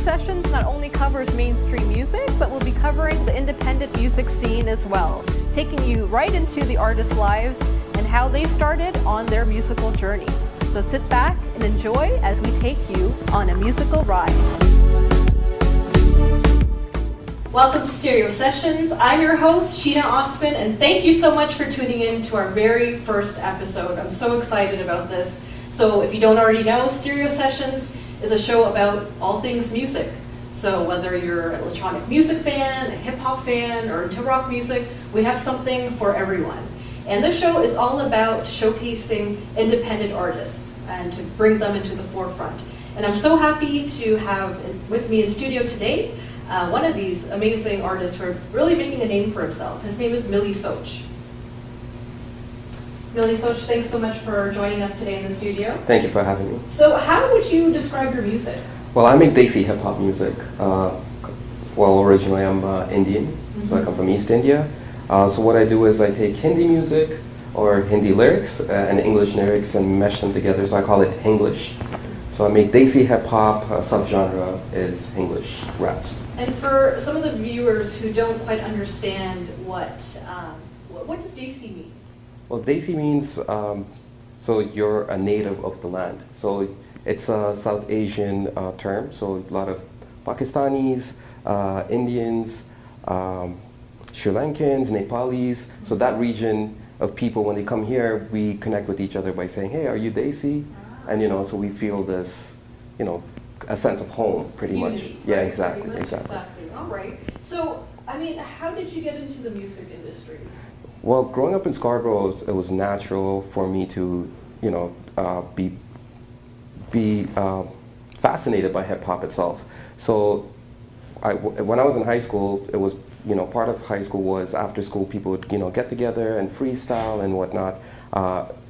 Sessions not only covers mainstream music, but will be covering the independent music scene as well, taking you right into the artists' lives and how they started on their musical journey. So sit back and enjoy as we take you on a musical ride. Welcome to Stereo Sessions. I'm your host, Sheena Osman, and thank you so much for tuning in to our very first episode. I'm so excited about this. So if you don't already know, Stereo Sessions is a show about all things music. So whether you're an electronic music fan, a hip-hop fan, or into rock music, we have something for everyone. And this show is all about showcasing independent artists and to bring them into the forefront. And I'm so happy to have with me in studio today one of these amazing artists who are really making a name for himself. His name is Millie Soch. Millie Soch, thanks so much for joining us today in the studio. Thank you for having me. So how would you describe your music? Well, I make Desi hip-hop music. Well, originally I'm Indian, so I come from East India. So what I do is I take Hindi music or Hindi lyrics and English lyrics and mesh them together, so I call it Hinglish. So I make Desi hip-hop, subgenre is English raps. And for some of the viewers who don't quite understand what does Desi mean? Well, Desi means, so you're a native of the land. So it's a South Asian term, so a lot of Pakistanis, Indians, Sri Lankans, Nepalis. So that region of people, when they come here, we connect with each other by saying, hey, are you Desi? And so we feel this, a sense of home, pretty Unity, much. Yeah, right? exactly. All right. So, how did you get into the music industry? Well, growing up in Scarborough, it was natural for me to, be fascinated by hip hop itself. So, when I was in high school, it was, part of high school was after school people would, get together and freestyle and whatnot.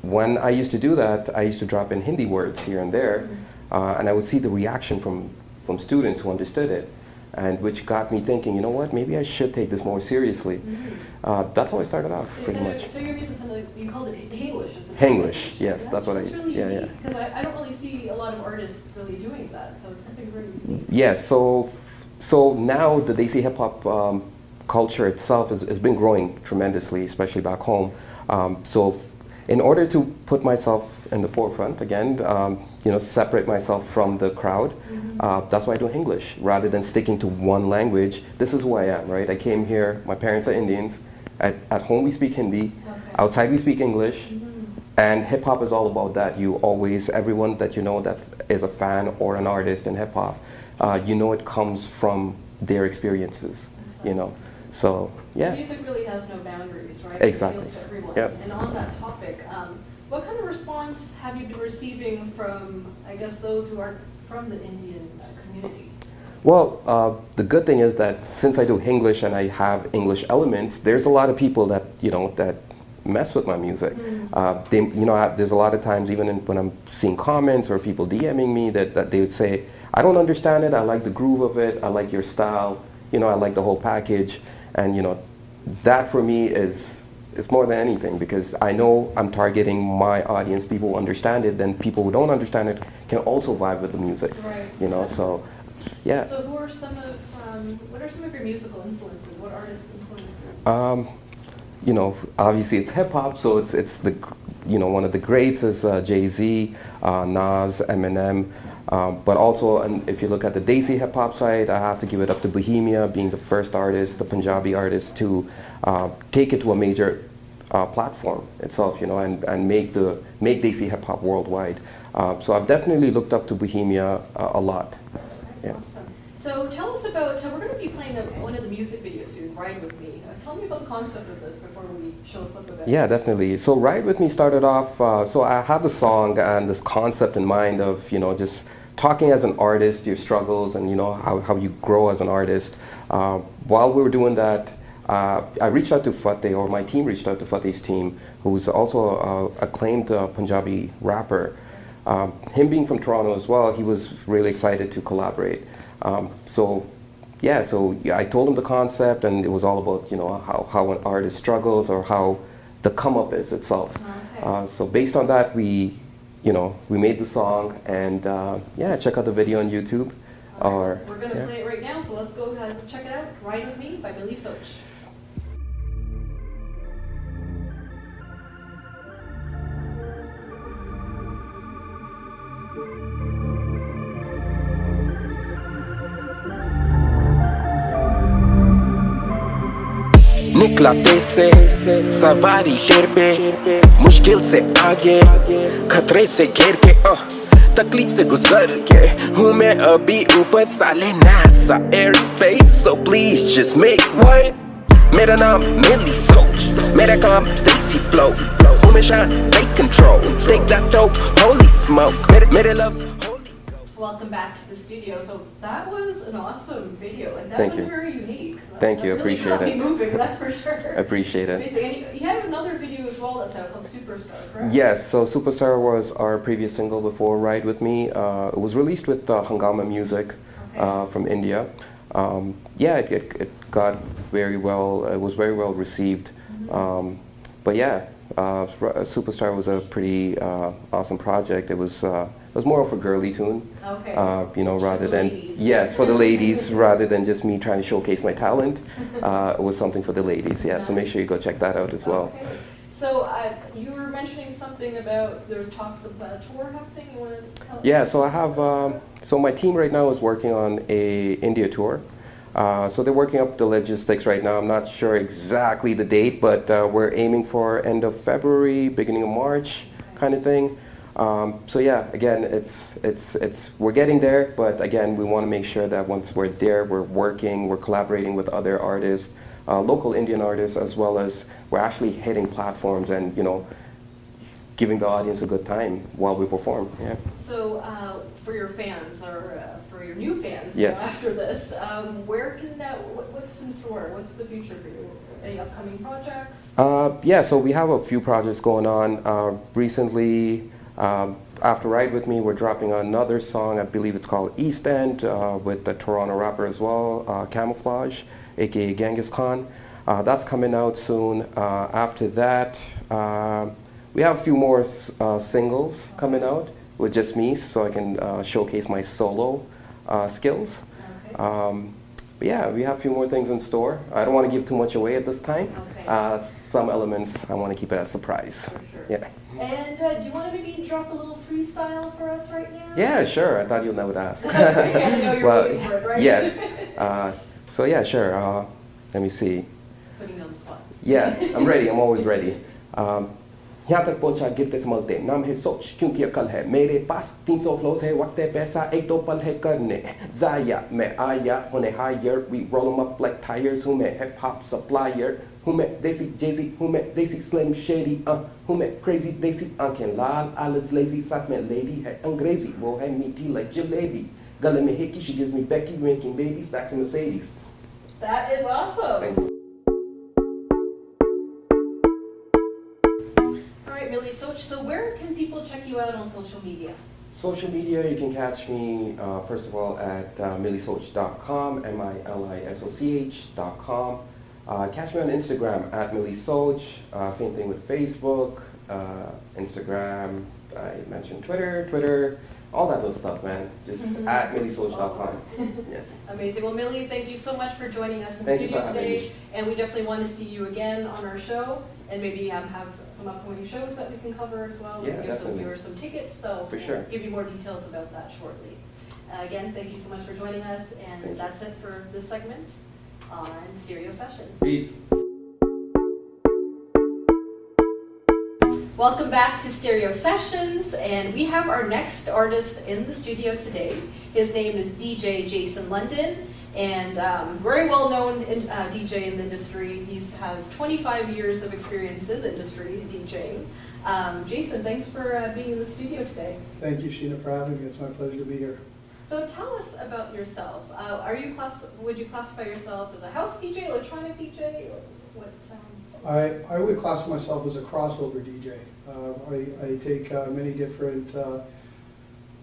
When I used to do that, I used to drop in Hindi words here and there, and I would see the reaction from students who understood it, and which got me thinking, you know what, maybe I should take this more seriously. That's how I started off, pretty much. So your music's you called it Hinglish, isn't it? Hinglish, yes, that's what I use. Really yeah. Because I don't really see a lot of artists really doing that, so it's something really unique. Yes, so now the Desi hip hop culture itself has been growing tremendously, especially back home. So in order to put myself in the forefront again, separate myself from the crowd, that's why I do English rather than sticking to one language. This is who I am, right? I came here, my parents are Indians. At home we speak Hindi, outside we speak English, and hip hop is all about that. Everyone that you know that is a fan or an artist in hip hop, it comes from their experiences, So, yeah. Music really has no boundaries, right? Exactly. It appeals to everyone. Yep. And on that topic, what kind of response have you been receiving from, I guess, those who are from the Indian community? Well, the good thing is that since I do English and I have English elements, there's a lot of people that, that mess with my music. There's a lot of times, even when I'm seeing comments or people DMing me, that they would say, I don't understand it, I like the groove of it, I like your style, I like the whole package. And that for me is more than anything, because I know I'm targeting my audience, people who understand it, then people who don't understand it can also vibe with the music. Right. So yeah. So what are some of your musical influences? What artists influence you? Obviously it's hip hop, so it's the one of the greats is Jay-Z, Nas, Eminem. But also, and if you look at the Desi hip hop side, I have to give it up to Bohemia, being the first artist, the Punjabi artist, to take it to a major platform itself, and make Desi hip hop worldwide. So I've definitely looked up to Bohemia a lot. Yeah. Awesome. So tell us about, we're going to be playing one of the music videos soon, Ride With Me. Tell me about the concept of this before we show a clip of it. Yeah, definitely. So Ride With Me started off, so I had the song and this concept in mind of, just talking as an artist, your struggles and, how you grow as an artist. While we were doing that, I reached out to Fateh, or my team reached out to Fateh's team, who's also an acclaimed Punjabi rapper. Him being from Toronto as well, he was really excited to collaborate. So I told him the concept, and it was all about how an artist struggles or how the come up is itself. Okay. So based on that, we made the song, and check out the video on YouTube. Or We're going to play it right now, so let's go, let's check it out. Ride With Me by Millie Soch. निकलाते से सवारी शेर पे मुश्किल से आगे खतरे से घेर के तकलीफ से गुजर के हूँ मैं अभी ऊपर साले NASA air space so please just make way मेरा नाम मिली सोच मेरा काम देसी फ्लो हूँ मैं Shaan take control take that dope holy smoke मेरे loves Welcome back to the studio. So that was an awesome video, and that Thank was you. very unique. Thank you, That really appreciate got me it. moving, that's for sure. Appreciate it. Amazing. And you have another video as well that's out called Superstar, correct? Yes, so Superstar was our previous single before Ride With Me. It was released with Hangama Music from India. Yeah, it got very well, it was very well received. But yeah, Superstar was a pretty awesome project. It was more of a girly tune, Okay. you know, rather For the than, ladies. yes, for the ladies, rather than just me trying to showcase my talent. It was something for the ladies, yeah, so make sure you go check that out as well. Okay. So you were mentioning something about there's talks of a tour happening. You want to tell? Yeah, so I have, so my team right now is working on a India tour. So they're working up the logistics right now. I'm not sure exactly the date, but we're aiming for end of February, beginning of March kind of thing. So yeah, again, we're getting there, but again, we want to make sure that once we're there, we're working, we're collaborating with other artists, local Indian artists, as well as we're actually hitting platforms and, you know, giving the audience a good time while we perform. Yeah. So for your fans, or for your new fans, Yes. after this, where can what's in store? What's the future for you? Any upcoming projects? Yeah, so we have a few projects going on. Recently, after Ride With Me, we're dropping another song, I believe it's called East End, with the Toronto rapper as well, Camouflage, aka Genghis Khan. That's coming out soon. After that, we have a few more singles coming out with just me, so I can showcase my solo skills. Okay. But yeah, we have a few more things in store. I don't want to give too much away at this time. Okay. Some elements, I want to keep it a surprise. For sure. Yeah. And do you want to maybe drop a little freestyle for us right now? Yeah, sure. I thought you'd never ask. Okay, I know you're waiting for it, right? Yes. So yeah, sure. Let me see. Putting you on the spot. Yeah, I'm ready. I'm always ready. यहाँ तक पहुँचा गिरते संभलते नाम है सोच क्योंकि अकल है मेरे पास 300 फ्लोज है वक्त है पैसा एक दो पल है करने जाया मैं आया होने higher we roll 'em up like tires हूँ मैं hip hop supplier हूँ मैं देसी जेजी हूँ मैं देसी slim shady हूँ मैं crazy देसी आंखें लाल eyelids lazy साथ में lady है अंग्रेजी वो है मीठी like jalebi गले में Hicky she gives me Becky making babies back in Mercedes. That is awesome. Millie Soch, so where can people check you out on social media? Social media, you can catch me, first of all, at millisoch.com, milisoch.com. Catch me on Instagram, at millisoch. Same thing with Facebook, Instagram, I mentioned Twitter, all that little stuff, man. Just at millisoch.com. Yeah. Amazing. Well, Millie, thank you so much for joining us in Thank you studio for having today. me. And we definitely want to see you again on our show, and maybe have some upcoming shows that we can cover as well. Yeah, and give some definitely. viewers some tickets, so For we'll sure. give you more details about that shortly. Again, thank you so much for joining us, Thank you. and that's it for this segment on Stereo Sessions. Peace. Welcome back to Stereo Sessions, and we have our next artist in the studio today. His name is DJ Jason London, and very well-known DJ in the industry. He has 25 years of experience in the industry DJing. Jason, thanks for being in the studio today. Thank you, Sheena, for having me. It's my pleasure to be here. So tell us about yourself. Would you classify yourself as a house DJ, electronic DJ, or what sound? I would class myself as a crossover DJ. I take many different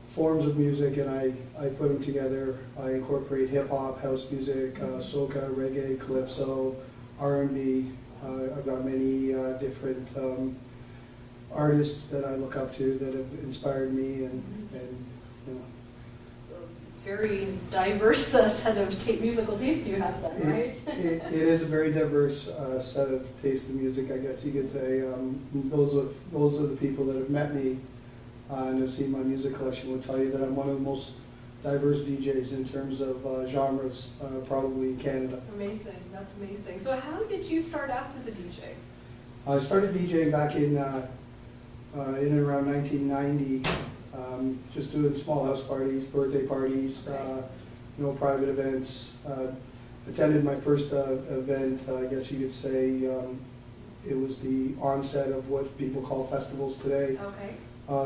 forms of music and I put them together. I incorporate hip-hop, house music, soca, reggae, calypso, R&B. I've got many different artists that I look up to that have inspired me and you know. very diverse set of musical taste you have then, right? It is a very diverse set of taste in music, I guess you could say. Those are the people that have met me and have seen my music collection will tell you that I'm one of the most diverse DJs in terms of genres, probably in Canada. Amazing, that's amazing. So how did you start off as a DJ? I started DJing back in and around 1990, just doing small house parties, birthday parties, private events. Attended my first event, I guess you could say, it was the onset of what people call festivals today. Okay.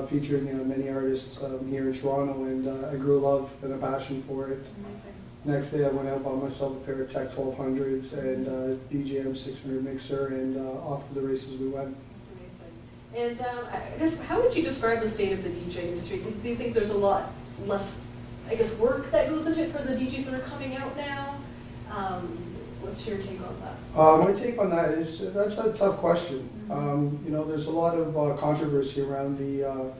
Featuring many artists here in Toronto, and I grew a love and a passion for it. Amazing. Next day I went out, bought myself a pair of Tech 1200s and DJM 600 mixer, and off to the races we went. And I guess, how would you describe the state of the DJ industry? Do you think there's a lot less, I guess, work that goes into it for the DJs that are coming out now? What's your take on that? My take on that is that's a tough question. There's a lot of controversy around the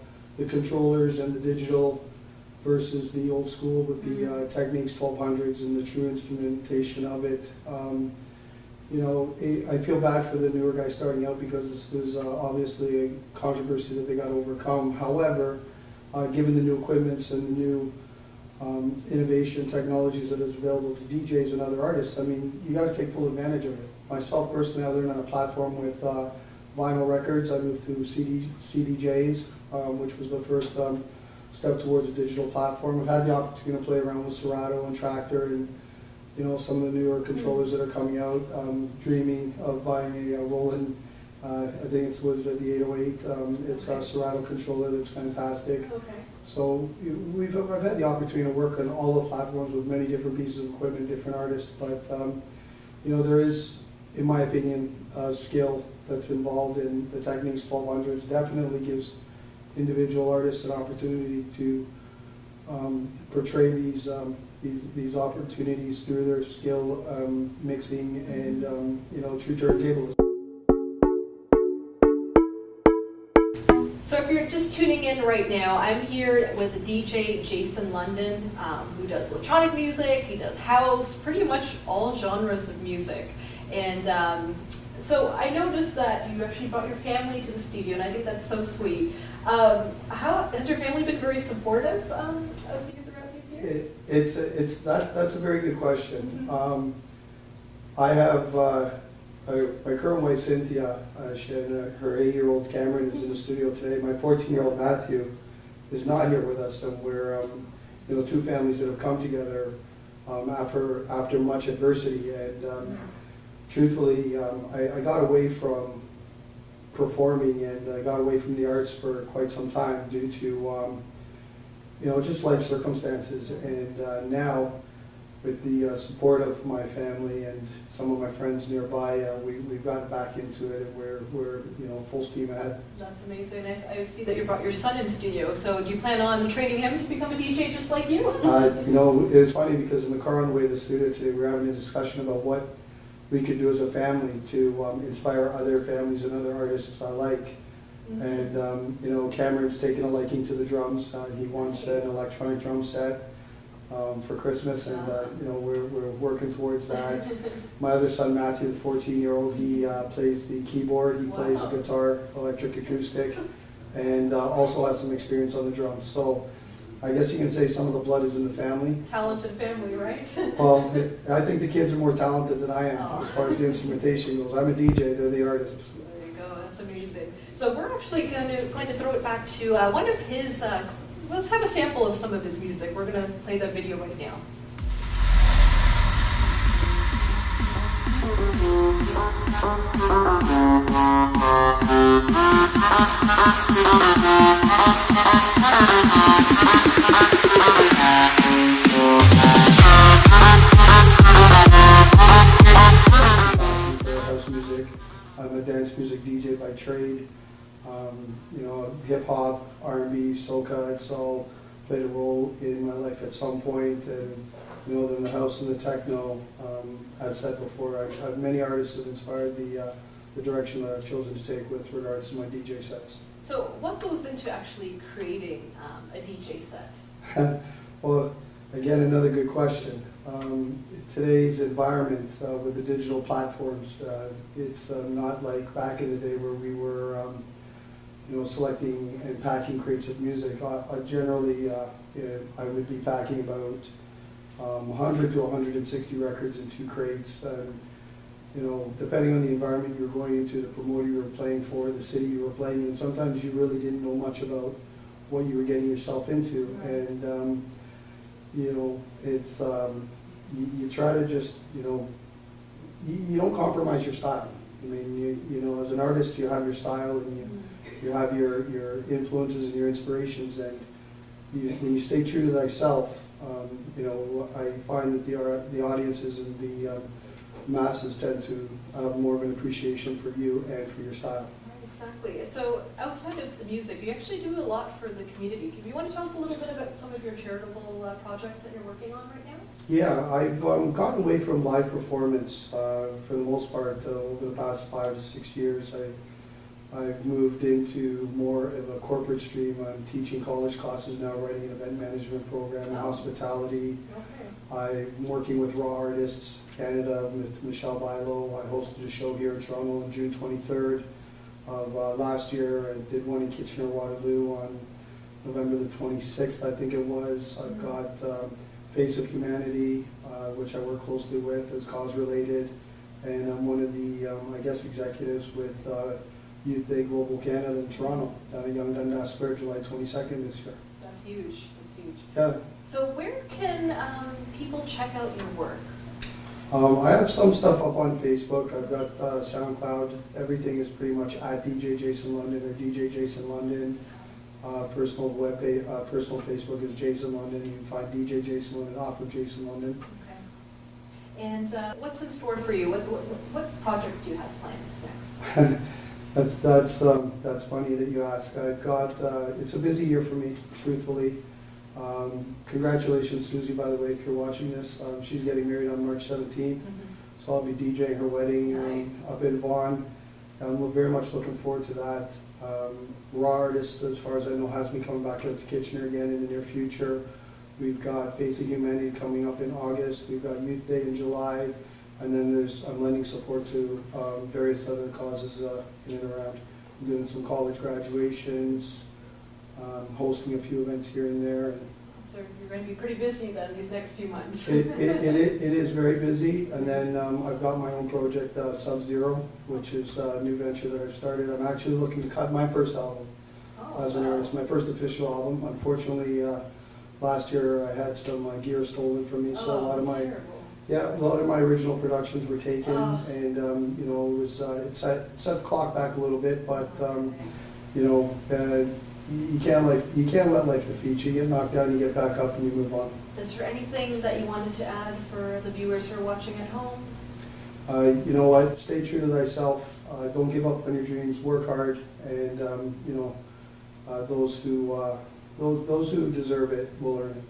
controllers and the digital versus the old school with the Techniques 1200s and the true instrumentation of it. I feel bad for the newer guys starting out because this was obviously a controversy that they got to overcome. However, given the new equipments and the new innovation technologies that is available to DJs and other artists, I mean, you got to take full advantage of it. Myself personally, I learned on a platform with vinyl records. I moved to CDJs, which was the first step towards a digital platform. I've had the opportunity to play around with Serato and Tractor and some of the newer controllers that are coming out. Dreaming of buying a Roland, I think it was the 808. It's a Serato controller that's fantastic. Okay. So I've had the opportunity to work on all the platforms with many different pieces of equipment, different artists, but there is, in my opinion, skill that's involved in the Techniques 1200s. Definitely gives individual artists an opportunity to portray these opportunities through their skill, mixing and true turntablism. So if you're just tuning in right now, I'm here with the DJ Jason London, who does electronic music, he does house, pretty much all genres of music. And so I noticed that you actually brought your family to the studio, and I think that's so sweet. How has your family been very supportive of you throughout these years? That's a very good question. I have my current wife Cynthia, her 8-year-old Cameron is in the studio today. My 14-year-old Matthew is not here with us, and we're two families that have come together after much adversity. And truthfully, I got away from performing and I got away from the arts for quite some time due to just life circumstances. And now, with the support of my family and some of my friends nearby, we've gotten back into it, and we're full steam ahead. That's amazing. I see that you brought your son in studio. So do you plan on training him to become a DJ just like you? It was funny because in the car on the way to the studio today, we were having a discussion about what we could do as a family to inspire other families and other artists alike. And Cameron's taken a liking to the drums. He wants an electronic drum set for Christmas, and we're working towards that. My other son Matthew, the 14-year-old, he plays the keyboard, he plays the guitar, electric acoustic, and also has some experience on the drums. So I guess you can say some of the blood is in the family. Talented family, right? Well, I think the kids are more talented than I am as far as the instrumentation goes. I'm a DJ, they're the artists. There you go, that's amazing. So we're actually going to throw it back to one of his, let's have a sample of some of his music. We're going to play that video right now. House music. I'm a dance music DJ by trade. Hip hop, R&B, soca, it's all played a role in my life at some point. And then the house and the techno. As said before, many artists have inspired the direction that I've chosen to take with regards to my DJ sets. So what goes into actually creating a DJ set? Well, Again, another good question. Today's environment with the digital platforms, it's not like back in the day where we were, selecting and packing crates of music. I generally, I would be packing about 100 to 160 records in 2 crates. Depending on the environment you were going into, the promoter you were playing for, the city you were playing in, sometimes you really didn't know much about what you were getting yourself into. And it's you try to just you don't compromise your style. I mean, as an artist, you have your style and you have your influences and your inspirations, and when you stay true to thyself, I find that the audiences and the masses tend to have more of an appreciation for you and for your style. Exactly. So outside of the music, you actually do a lot for the community. Do you want to tell us a little bit about some of your charitable projects that you're working on right now? Yeah, I've gotten away from live performance for the most part over the past 5 to 6 years. I've moved into more of a corporate stream. I'm teaching college classes now, writing an event management program in hospitality. Okay. I'm working with Raw Artists Canada with Michelle Bilo. I hosted a show here in Toronto on June 23rd of last year. I did one in Kitchener-Waterloo on November the 26th, I think it was. I've got Face of Humanity, which I work closely with, is cause-related. And I'm one of the, executives with Youth Day Global Canada in Toronto, down at Yonge Dundas Square, July 22nd this year. That's huge. That's huge. Yeah. So where can people check out your work? I have some stuff up on Facebook. I've got SoundCloud. Everything is pretty much at DJ Jason London or DJ Jason London. Personal webpage, personal Facebook is Jason London. You can find DJ Jason London off of Jason London. Okay. And what's in store for you? What projects do you have planned next? That's funny that you ask. I've got it's a busy year for me, truthfully. Congratulations, Susie, by the way, if you're watching this. She's getting married on March 17th, so I'll be DJing her wedding up in Vaughan. We're very much looking forward to that. Raw Artists, as far as I know, has me coming back out to Kitchener again in the near future. We've got Face of Humanity coming up in August. We've got Youth Day in July. And then I'm lending support to various other causes in and around. I'm doing some college graduations, hosting a few events here and there. So you're going to be pretty busy then these next few months. It is very busy. And then I've got my own project, Sub-Zero, which is a new venture that I've started. I'm actually looking to cut my first album as an artist, my first official album. Unfortunately, last year I had some gear stolen from me, so a lot of my original productions were taken, and it was it set the clock back a little bit, but you can't let life defeat you. You get knocked down, you get back up, and you move on. Is there anything that you wanted to add for the viewers who are watching at home? You know what? Stay true to thyself. Don't give up on your dreams. Work hard, and those who deserve it will earn it.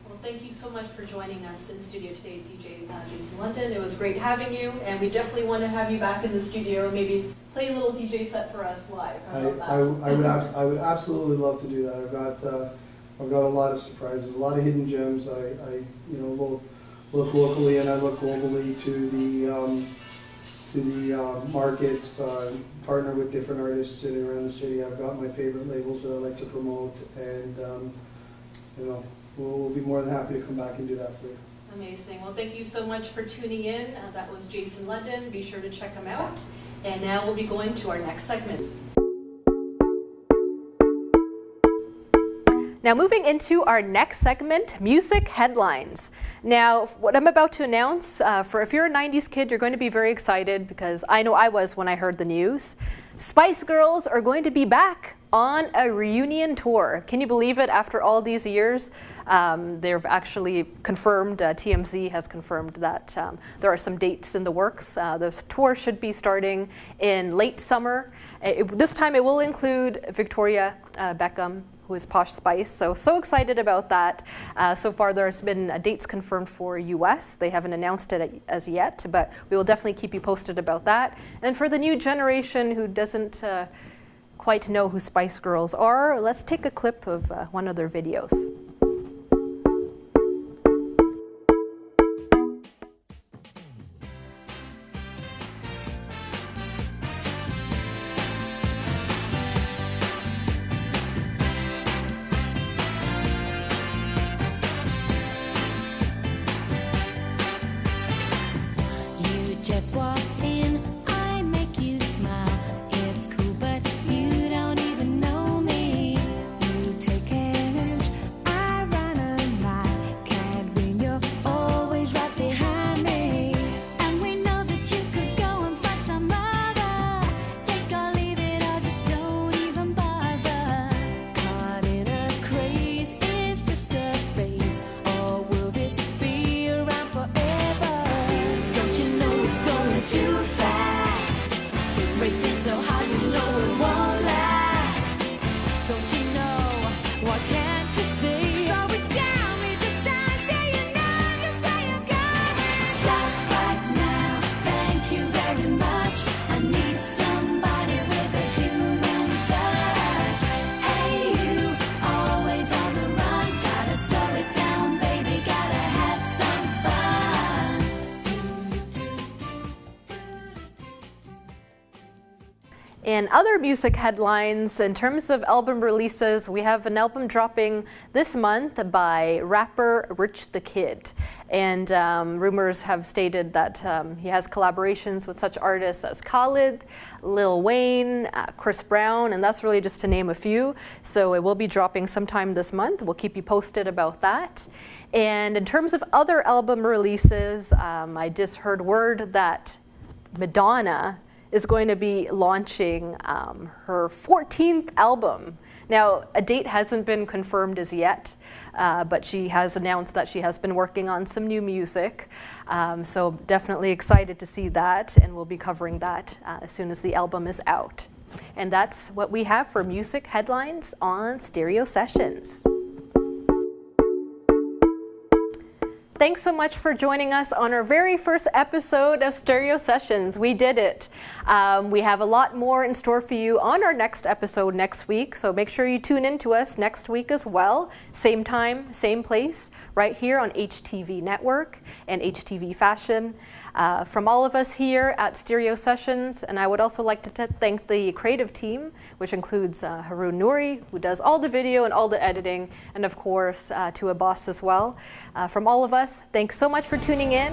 Well, thank you so much for joining us in studio today, DJ Jason London. It was great having you, and we definitely want to have you back in the studio. Maybe play a little DJ set for us live. I would absolutely love to do that. I've got a lot of surprises, a lot of hidden gems. I will look locally and I look globally to the markets. Partner with different artists in and around the city. I've got my favorite labels that I like to promote, and we'll be more than happy to come back and do that for you. Amazing. Well, thank you so much for tuning in. That was Jason London. Be sure to check him out. And now we'll be going to our next segment. Now moving into our next segment, music headlines. Now what I'm about to announce, if you're a 90s kid, you're going to be very excited because I know I was when I heard the news. Spice Girls are going to be back on a reunion tour. Can you believe it? After all these years, they've actually confirmed, TMZ has confirmed that there are some dates in the works. This tour should be starting in late summer. This time it will include Victoria Beckham, who is Posh Spice. So excited about that. So far there's been dates confirmed for US. They haven't announced it as yet, but we will definitely keep you posted about that. And for the new generation who doesn't quite know who Spice Girls are, let's take a clip of one of their videos. In other music headlines, in terms of album releases, we have an album dropping this month by rapper Rich the Kid. And rumors have stated that he has collaborations with such artists as Khalid, Lil Wayne, Chris Brown, and that's really just to name a few. So it will be dropping sometime this month. We'll keep you posted about that. And in terms of other album releases, I just heard word that Madonna is going to be launching her 14th album. Now, a date hasn't been confirmed as yet, but she has announced that she has been working on some new music. So definitely excited to see that, and we'll be covering that as soon as the album is out. And that's what we have for music headlines on Stereo Sessions. Thanks so much for joining us on our very first episode of Stereo Sessions. We did it. We have a lot more in store for you on our next episode next week, so make sure you tune in to us next week as well. Same time, same place, right here on HTV Network and HTV Fashion. From all of us here at Stereo Sessions, and I would also like to thank the creative team, which includes Haroon Nouri, who does all the video and all the editing, and of course to Abbas as well. From all of us, thanks so much for tuning in.